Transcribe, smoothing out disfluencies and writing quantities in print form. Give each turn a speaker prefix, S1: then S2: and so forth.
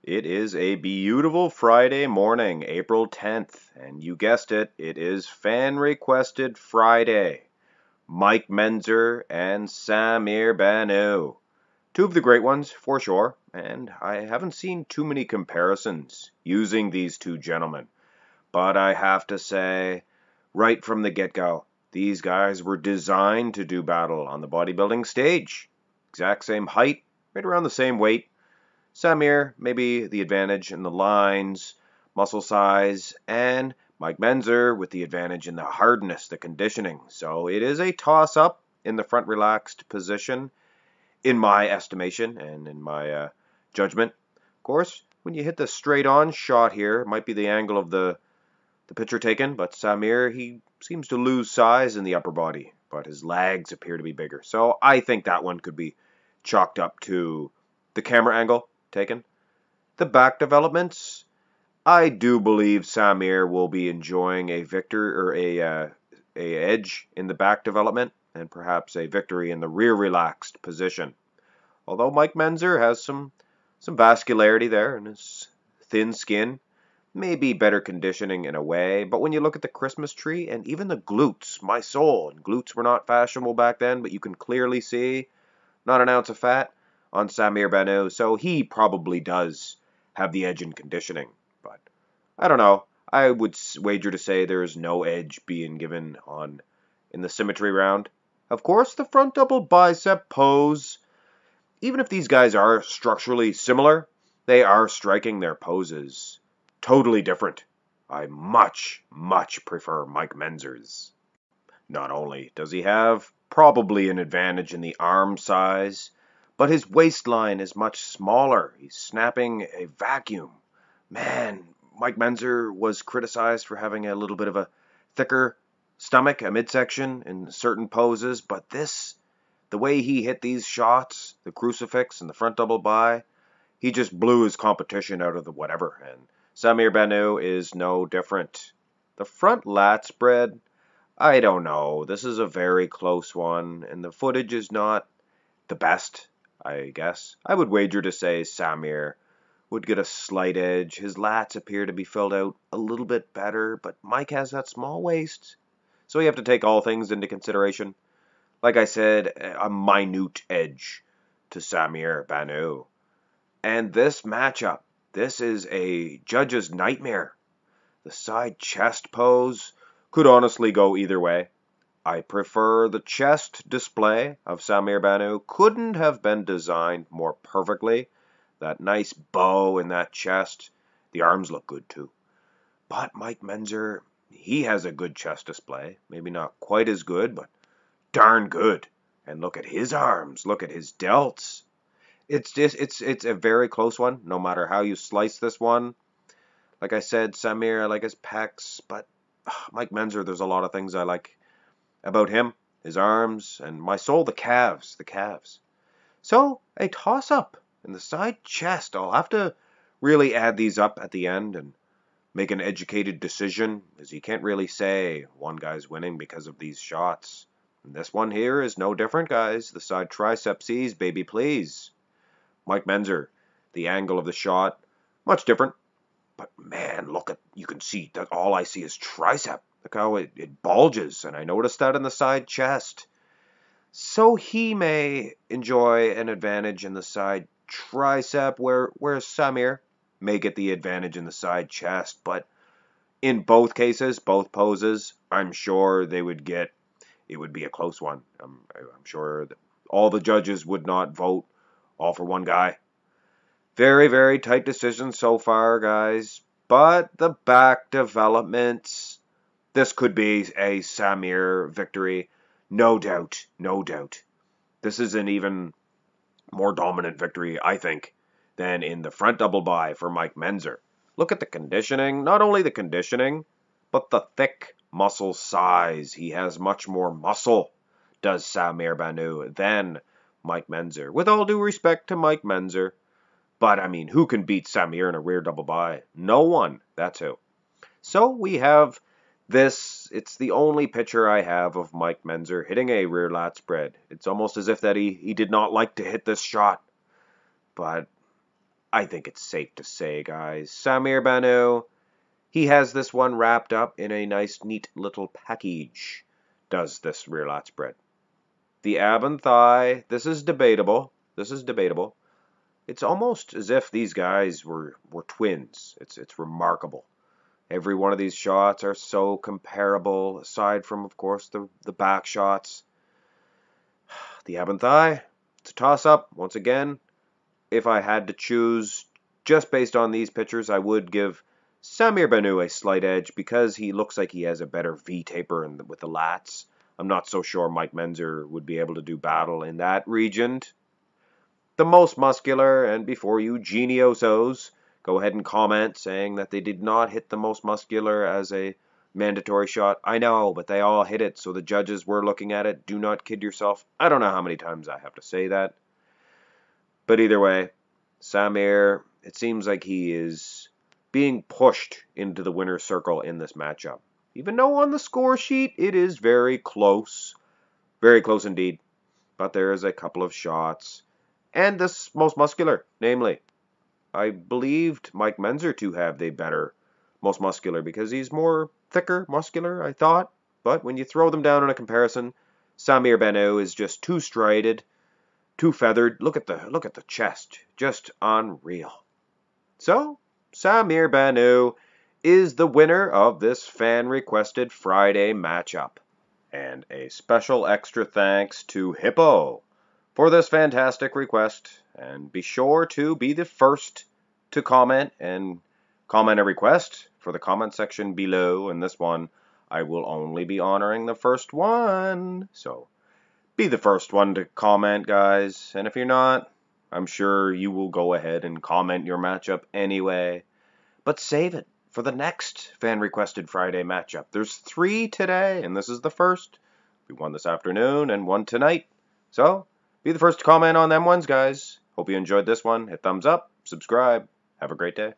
S1: It is a beautiful Friday morning, April 10th, and you guessed it, it is Fan Requested Friday. Mike Mentzer and Samir Bannout. Two of the great ones, for sure, and I haven't seen too many comparisons using these two gentlemen. But I have to say, right from the get-go, these guys were designed to do battle on the bodybuilding stage. Exact same height, right around the same weight. Samir, maybe the advantage in the lines, muscle size, and Mike Mentzer with the advantage in the hardness, the conditioning. So it is a toss-up in the front relaxed position, in my estimation and in my judgment. Of course, when you hit the straight-on shot here, it might be the angle of the picture taken, but Samir, he seems to lose size in the upper body, but his legs appear to be bigger. So I think that one could be chalked up to the camera angle taken. The back developments, I do believe Samir will be enjoying a victor or a edge in the back development and perhaps a victory in the rear relaxed position. Although Mike Mentzer has some vascularity there in his thin skin, maybe better conditioning in a way, but when you look at the Christmas tree and even the glutes, my soul, and glutes were not fashionable back then, but you can clearly see not an ounce of fat on Samir Bannout, so he probably does have the edge in conditioning. But I don't know. I would wager to say there is no edge being given on in the symmetry round. Of course, the front double bicep pose, even if these guys are structurally similar, they are striking their poses totally different. I much prefer Mike Mentzer's. Not only does he have probably an advantage in the arm size, but his waistline is much smaller. He's snapping a vacuum. Man, Mike Mentzer was criticized for having a little bit of a thicker stomach, a midsection in certain poses, but the way he hit these shots, the crucifix and the front double bi, he just blew his competition out of the whatever, and Samir Bannout is no different. The front lat spread, I don't know. This is a very close one, and the footage is not the best, I guess. I would wager to say Samir would get a slight edge. His lats appear to be filled out a little bit better, but Mike has that small waist, so you have to take all things into consideration. Like I said, a minute edge to Samir Bannout. And this matchup, this is a judge's nightmare. The side chest pose could honestly go either way. I prefer the chest display of Samir Bannout. Couldn't have been designed more perfectly. That nice bow in that chest. The arms look good too. But Mike Mentzer, he has a good chest display. Maybe not quite as good, but darn good. And look at his arms. Look at his delts. It's a very close one, no matter how you slice this one. Like I said, Samir, I like his pecs, but Mike Mentzer, there's a lot of things I like about him. His arms, and my soul, the calves, the calves. So, a toss-up in the side chest. I'll have to really add these up at the end and make an educated decision, as you can't really say one guy's winning because of these shots. And this one here is no different, guys. The side tricepses, baby please. Mike Mentzer, the angle of the shot, much different. But man, look at, you can see that all I see is tricep. Look how it bulges, and I noticed that in the side chest. So he may enjoy an advantage in the side tricep, where Samir may get the advantage in the side chest. But in both cases, both poses, I'm sure it would be a close one. I'm sure that all the judges would not vote all for one guy. Very tight decision so far, guys. But the back developments, this could be a Samir victory. No doubt, no doubt. This is an even more dominant victory, I think, than in the front double bi for Mike Mentzer. Look at the conditioning. Not only the conditioning, but the thick muscle size. He has much more muscle, does Samir Bannout, than Mike Mentzer. With all due respect to Mike Mentzer, but, I mean, who can beat Samir in a rear double bi? No one. That's who. So we have this. It's the only picture I have of Mike Mentzer hitting a rear lat spread. It's almost as if that he did not like to hit this shot. But I think it's safe to say, guys, Samir Bannout, he has this one wrapped up in a nice, neat little package, does this rear lat spread. The ab and thigh, this is debatable. This is debatable. It's almost as if these guys were twins. It's remarkable. Every one of these shots are so comparable, aside from, of course, the back shots. The ab and thigh, it's a toss-up. Once again, if I had to choose just based on these pictures, I would give Samir Bannout a slight edge because he looks like he has a better V-taper with the lats. I'm not so sure Mike Mentzer would be able to do battle in that region. The most muscular, and before you geniosos go ahead and comment saying that they did not hit the most muscular as a mandatory shot. I know, but they all hit it, so the judges were looking at it. Do not kid yourself. I don't know how many times I have to say that. But either way, Samir, it seems like he is being pushed into the winner's circle in this matchup. Even though on the score sheet it is very close indeed. But there is a couple of shots. And this most muscular, namely, I believed Mike Mentzer to have the better most muscular because he's more thicker, muscular, I thought. But when you throw them down in a comparison, Samir Bannout is just too striated, too feathered. Look at the chest, just unreal. So Samir Bannout is the winner of this fan-requested Friday matchup. And a special extra thanks to Hippo for this fantastic request. And be sure to be the first to comment and comment a request for the comment section below. And this one, I will only be honoring the first one. So be the first one to comment, guys. And if you're not, I'm sure you will go ahead and comment your matchup anyway. But save it for the next fan-requested Friday matchup. There's 3 today, and this is the first. We won this afternoon and one tonight. So be the first to comment on them ones, guys. Hope you enjoyed this one. Hit thumbs up, subscribe. Have a great day.